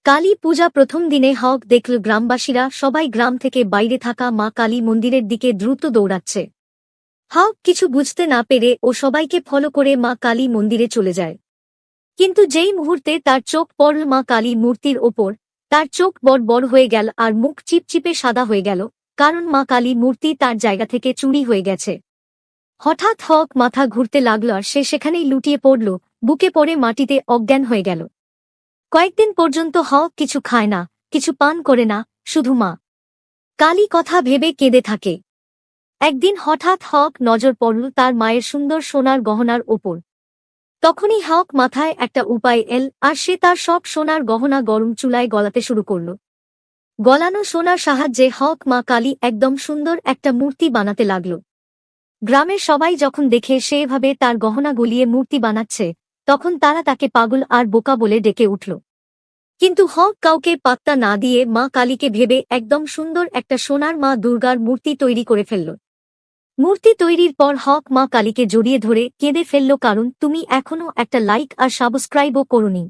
কালী পূজা প্রথম দিনে হক দেখল গ্রামবাসীরা সবাই গ্রাম থেকে বাইরে থাকা মা কালী মন্দিরের দিকে দ্রুত দৌড়াচ্ছে। হক কিছু বুঝতে না পেরে ও সবাইকে ফলো করে মা কালী মন্দিরে চলে যায়। কিন্তু যেই মুহূর্তে তার চোখ পড়ল মা কালী মূর্তির ওপর, তার চোখ বড় বড় হয়ে গেল আর মুখ চিপচিপে সাদা হয়ে গেল, কারণ মা কালী মূর্তি তার জায়গা থেকে চুরি হয়ে গেছে। হঠাৎ হক মাথা ঘুরতে লাগল আর সে সেখানেই লুটিয়ে পড়ল, বুকে পড়ে মাটিতে অজ্ঞান হয়ে গেল। কয়েকদিন পর্যন্ত হক কিছু খায় না, কিছু পান করে না, শুধু মা কালী কথা ভেবে কেঁদে থাকে। একদিন হঠাৎ হক নজর পড়ল তার মায়ের সুন্দর সোনার গহনার ওপর। তখনই হক মাথায় একটা উপায় এল আর সে তার সব সোনার গহনা গরম চুলায় গলাতে শুরু করল। গলানো সোনার সাহায্যে হক মা কালী একদম সুন্দর একটা মূর্তি বানাতে লাগল। গ্রামের সবাই যখন দেখে সে এভাবে তার গহনা গলিয়ে মূর্তি বানাচ্ছে, তখন তারা তাকে পাগল আর বোকা বলে ডেকে উঠল। কিন্তু হক কাউকে পাত্তা না দিয়ে মা কালীকে ভেবে একদম সুন্দর একটা সোনার মা দুর্গার মূর্তি তৈরি করে ফেলল। মূর্তি তৈরির পর হক মা কালীকে জড়িয়ে ধরে কেঁদে ফেলল, কারণ তুমি এখনো একটা লাইক আর সাবস্ক্রাইবও করোনি।